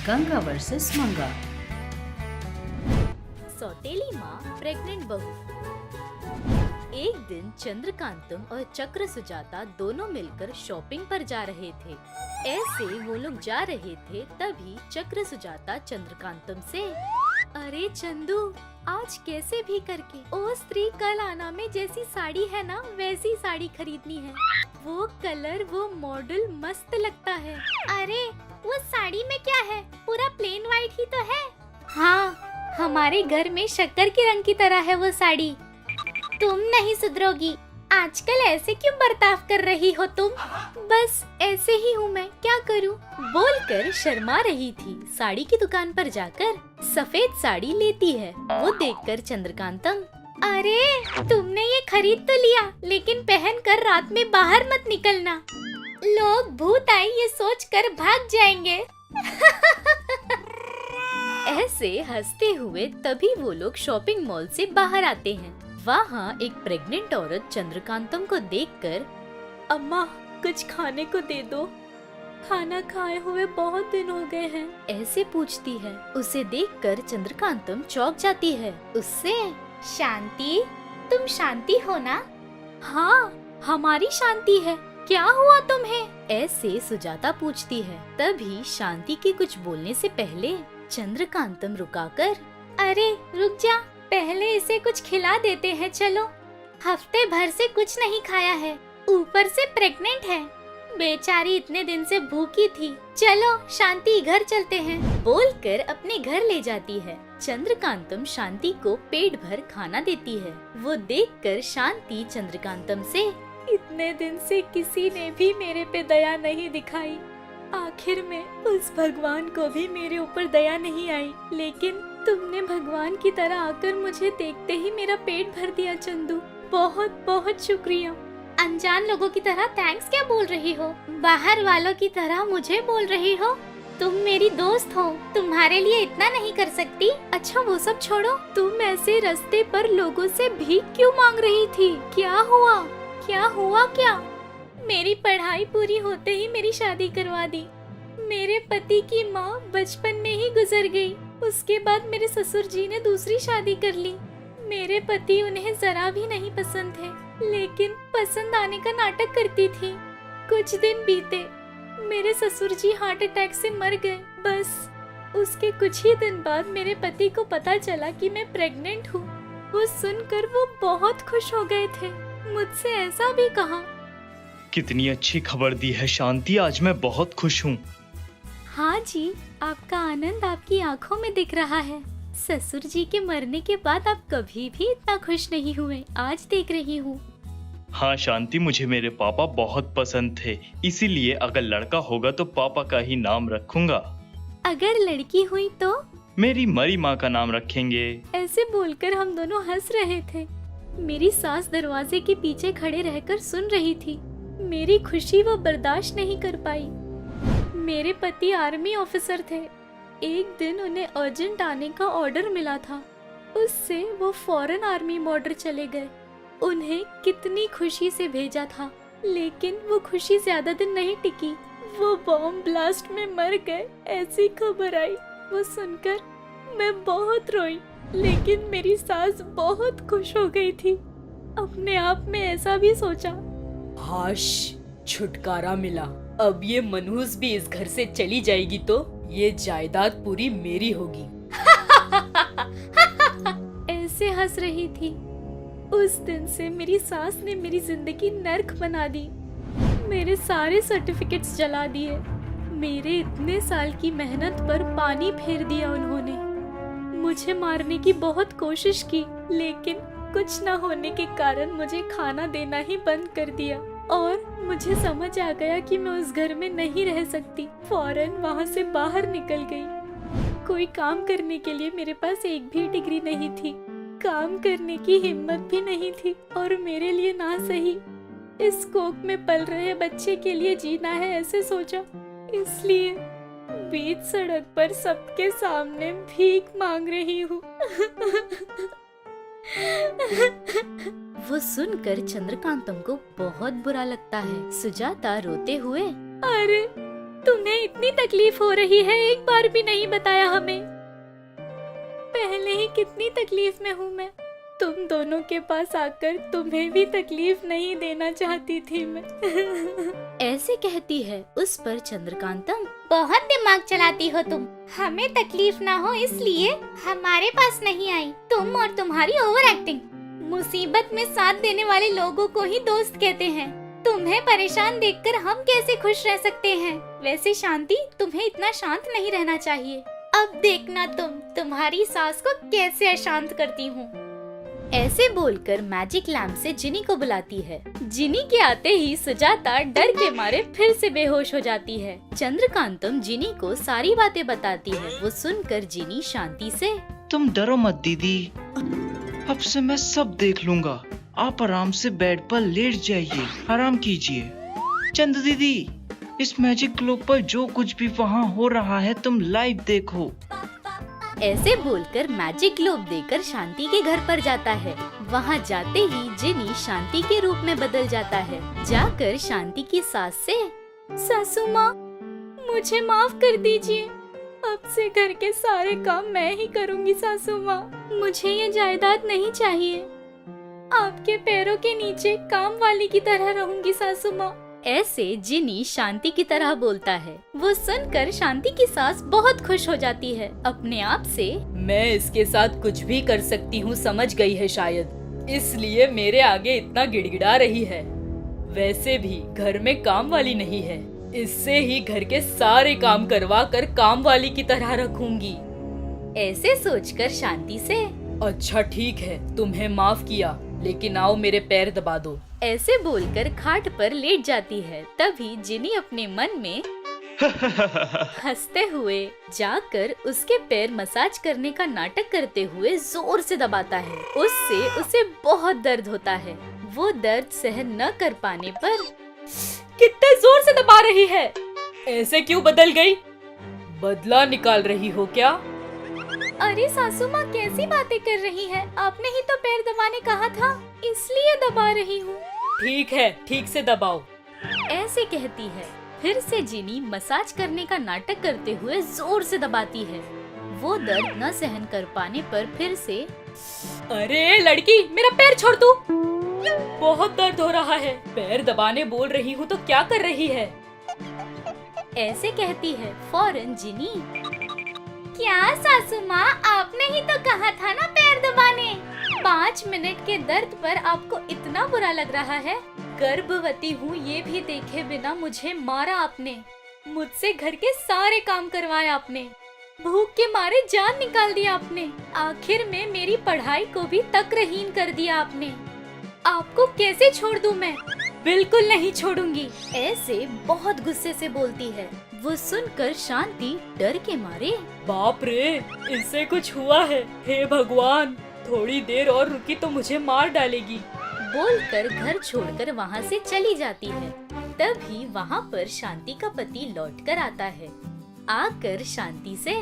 Ganga versus मंगा। सौतेली माँ प्रेग्नेंट बहू। एक दिन चंद्रकांतम और चक्र सुजाता दोनों मिलकर शॉपिंग पर जा रहे थे। ऐसे वो लोग जा रहे थे तभी चक्र सुजाता चंद्रकांतम से, अरे चंदू, आज कैसे भी करके ओ स्त्री कल आना में जैसी साड़ी है ना वैसी साड़ी खरीदनी है। वो कलर वो मॉडल मस्त लगता है। अरे वो साड़ी में क्या है, पूरा प्लेन व्हाइट ही तो है। हाँ, हमारे घर में शक्कर के रंग की तरह है वो साड़ी। तुम नहीं सुधरोगी, आजकल ऐसे क्यों बर्ताव कर रही हो तुम? बस ऐसे ही हूँ मैं, क्या करूँ? बोलकर शर्मा रही थी। साड़ी की दुकान पर जाकर सफेद साड़ी लेती है। वो देखकर चंद्रकांतम, अरे तुमने ये खरीद तो लिया, लेकिन पहन कर रात में बाहर मत निकलना, लोग भूत आई ये सोचकर भाग जाएंगे। ऐसे हंसते हुए तभी वो लोग शॉपिंग मॉल से बाहर आते हैं। वहाँ एक प्रेग्नेंट औरत चंद्रकांतम को देखकर, अम्मा कुछ खाने को दे दो, खाना खाए हुए बहुत दिन हो गए हैं, ऐसे पूछती है। उसे देखकर चंद्रकांतम चौंक जाती है। उससे, शांति, तुम शांति हो ना? हाँ, हमारी शांति है, क्या हुआ तुम्हें? ऐसे सुजाता पूछती है। तभी शांति के कुछ बोलने से पहले चंद्रकांतम रुकाकर, अरे रुक जा, पहले इसे कुछ खिला देते हैं चलो, हफ्ते भर से कुछ नहीं खाया है, ऊपर से प्रेग्नेंट है, बेचारी इतने दिन से भूखी थी, चलो शांति घर चलते हैं, बोलकर अपने घर ले जाती है। चंद्रकांतम शांति को पेट भर खाना देती है। वो देखकर शांति चंद्रकांतम से, इतने दिन से किसी ने भी मेरे पे दया नहीं दिखाई, आखिर में उस भगवान को भी मेरे ऊपर दया नहीं आई, लेकिन तुमने भगवान की तरह आकर मुझे देखते ही मेरा पेट भर दिया चंदू, बहुत बहुत शुक्रिया। अनजान लोगों की तरह थैंक्स क्या बोल रही हो, बाहर वालों की तरह मुझे बोल रही हो। तुम मेरी दोस्त हो, तुम्हारे लिए इतना नहीं कर सकती? अच्छा वो सब छोड़ो, तुम ऐसे रास्ते पर लोगों से भीख क्यों मांग रही थी? क्या हुआ? क्या हुआ क्या? मेरी पढ़ाई पूरी होते ही मेरी शादी करवा दी। मेरे पति की माँ बचपन में ही गुजर गई। उसके बाद मेरे ससुर जी ने दूसरी शादी कर ली। मेरे पति उन्हें जरा भी नहीं पसंद थे, लेकिन पसंद आने का नाटक करती थी। कुछ दिन बीते, मेरे ससुर जी हार्ट अटैक से मर गए। बस उसके कुछ ही दिन बाद मेरे पति को पता चला कि मैं प्रेग्नेंट हूँ। वो सुनकर वो बहुत खुश हो गए थे, मुझसे ऐसा भी कहा। कितनी अच्छी खबर दी है शांति, आज मैं बहुत खुश हूँ। हाँ जी, आपका आनंद आपकी आंखों में दिख रहा है। ससुर जी के मरने के बाद आप कभी भी इतना खुश नहीं हुए, आज देख रही हूँ। हाँ शांति, मुझे मेरे पापा बहुत पसंद थे, इसीलिए अगर लड़का होगा तो पापा का ही नाम रखूंगा। अगर लड़की हुई तो? मेरी मरी माँ का नाम रखेंगे। ऐसे बोलकर हम दोनों हंस रहे थे। मेरी सास दरवाजे के पीछे खड़े रहकर सुन रही थी। मेरी खुशी वो बर्दाश्त नहीं कर पाई। मेरे पति आर्मी ऑफिसर थे। एक दिन उन्हें अर्जेंट आने का ऑर्डर मिला था, उससे वो फौरन आर्मी बॉर्डर चले गए। उन्हें कितनी खुशी से भेजा था, लेकिन वो खुशी ज्यादा दिन नहीं टिकी। वो बॉम्ब ब्लास्ट में मर गए, ऐसी खबर आई। वो सुनकर मैं बहुत रोई, लेकिन मेरी सास बहुत खुश हो गई थी। अपने आप में ऐसा भी सोचा, हाश, छुटकारा मिला। अब ये मनहूस भी इस घर से चली जाएगी तो ये जायदाद पूरी मेरी होगी। ऐसे हंस रही थी। उस दिन से मेरी सास ने मेरी जिंदगी नर्क बना दी। मेरे सारे सर्टिफिकेट्स जला दिए। मेरे इतने साल की मेहनत पर पानी फेर दिया उन्होंने। मुझे मारने की बहुत कोशिश की, लेकिन कुछ न होने के कारण मुझे खाना देना ही बंद कर दिया और मुझे समझ आ गया कि मैं उस घर में नहीं रह सकती। फौरन वहाँ से बाहर निकल गई। कोई काम करने के लिए मेरे पास एक भी डिग्री नहीं थी, काम करने की हिम्मत भी नहीं थी, और मेरे लिए ना सही इस कोख में पल रहे बच्चे के लिए जीना है, ऐसे सोचा। इसलिए बीच सड़क पर सबके सामने भीख मांग रही हूँ। वो सुनकर चंद्रकांतम को बहुत बुरा लगता है। सुजाता रोते हुए, अरे तुम्हें इतनी तकलीफ हो रही है, एक बार भी नहीं बताया हमें। पहले ही कितनी तकलीफ में हूँ मैं। तुम दोनों के पास आकर तुम्हें भी तकलीफ नहीं देना चाहती थी मैं। ऐसे कहती है। उस पर चंद्रकांतम, बहुत दिमाग चलाती हो तुम। हमें तकलीफ ना हो इसलिए हमारे पास नहीं आई। तुम और तुम्हारी ओवर एक्टिंग। मुसीबत में साथ देने वाले लोगों को ही दोस्त कहते हैं। तुम्हें परेशान देखकर हम कैसे खुश रह सकते हैं। वैसे शांति, तुम्हें इतना शांत नहीं रहना चाहिए। अब देखना तुम्हारी सास को कैसे अशांत करती हूँ। ऐसे बोलकर मैजिक लैम्प से जिनी को बुलाती है। जिनी के आते ही सुजाता डर के मारे फिर से बेहोश हो जाती है। चंद्रकांतम जिनी को सारी बातें बताती है। वो सुनकर जिनी शांति से, तुम डरो मत दीदी, अब से मैं सब देख लूंगा। आप आराम से बेड पर लेट जाइए, आराम कीजिए। चंद दीदी, इस मैजिक ग्लोब पर जो कुछ भी वहाँ हो रहा है तुम लाइव देखो। ऐसे बोलकर मैजिक ग्लोब देकर शांति के घर पर जाता है। वहाँ जाते ही जिनी शांति के रूप में बदल जाता है। जाकर शांति की सास से, सासू माँ, मुझे माफ कर दीजिए। अब से घर के सारे काम मैं ही करूँगी सासू माँ। मुझे ये जायदाद नहीं चाहिए। आपके पैरों के नीचे काम वाली की तरह रहूंगी सासू माँ। ऐसे जिनी शांति की तरह बोलता है। वो सुनकर शांति की सास बहुत खुश हो जाती है। अपने आप से, मैं इसके साथ कुछ भी कर सकती हूँ, समझ गई है शायद, इसलिए मेरे आगे इतना गिड़गिड़ा रही है। वैसे भी घर में काम वाली नहीं है, इससे ही घर के सारे काम करवा कर काम वाली की तरह रखूंगी। ऐसे सोचकर शांति से, अच्छा ठीक है, तुम्हें माफ किया, लेकिन आओ मेरे पैर दबा दो। ऐसे बोलकर खाट पर लेट जाती है। तभी जिनी अपने मन में हंसते हुए जाकर उसके पैर मसाज करने का नाटक करते हुए जोर से दबाता है। उससे उसे बहुत दर्द होता है। वो दर्द सहन न कर पाने पर, कितने जोर से दबा रही है, ऐसे क्यों बदल गई? बदला निकाल रही हो क्या? अरे सासू माँ, कैसी बातें कर रही है? आपने ही तो पैर दबाने कहा था, इसलिए दबा रही हूँ। ठीक है, ठीक से दबाओ। ऐसे कहती है। फिर से जिनी मसाज करने का नाटक करते हुए जोर से दबाती है। वो दर्द न सहन कर पाने पर फिर से, अरे लड़की, मेरा पैर छोड़ तू, बहुत दर्द हो रहा है। पैर दबाने बोल रही हूँ तो क्या कर रही है? ऐसे कहती है। फौरन जिनी, क्या सासू माँ, आपने ही तो कहा था ना पैर दबाने। 5 मिनट के दर्द पर आपको इतना बुरा लग रहा है? गर्भवती हूँ ये भी देखे बिना मुझे मारा आपने। मुझसे घर के सारे काम करवाए आपने। भूख के मारे जान निकाल दिया आपने। आखिर में मेरी पढ़ाई को भी तकरहीन कर दिया आपने। आपको कैसे छोड़ दूं मैं? बिल्कुल नहीं छोड़ूंगी। ऐसे बहुत गुस्से से बोलती है। वो सुनकर शांति डर के मारे, बाप रे, इससे कुछ हुआ है। हे भगवान, थोड़ी देर और रुकी तो मुझे मार डालेगी, बोलकर घर छोड़कर वहाँ से चली जाती है। तभी वहाँ पर शांति का पति लौटकर आता है। आकर शांति से,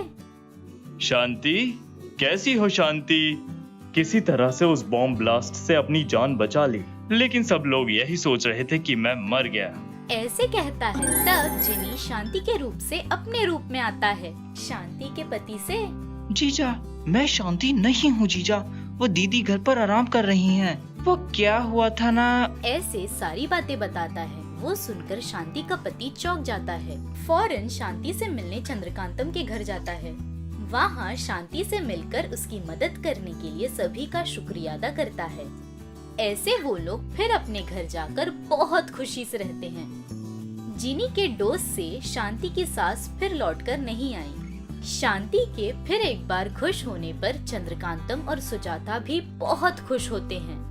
शांति, कैसी हो शांति? किसी तरह से उस बॉम्ब ब्लास्ट से अपनी जान बचा ली, लेकिन सब लोग यही सोच रहे थे कि मैं मर गया। ऐसे कहता है। तब जिनी शांति के रूप से अपने रूप में आता है। शांति के पति से, जीजा, मैं शांति नहीं हूँ जीजा, वो दीदी घर पर आराम कर रही हैं। वो क्या हुआ था ना। ऐसे सारी बातें बताता है। वो सुनकर शांति का पति चौंक जाता है। फौरन शांति से मिलने चंद्रकांतम के घर जाता है। वहाँ शांति से मिलकर उसकी मदद करने के लिए सभी का शुक्रिया अदा करता है। ऐसे वो लोग फिर अपने घर जाकर बहुत खुशी से रहते हैं। जिनी के डोज से शांति की सास फिर लौटकर नहीं आई। शांति के फिर एक बार खुश होने पर चंद्रकांतम और सुजाता भी बहुत खुश होते हैं।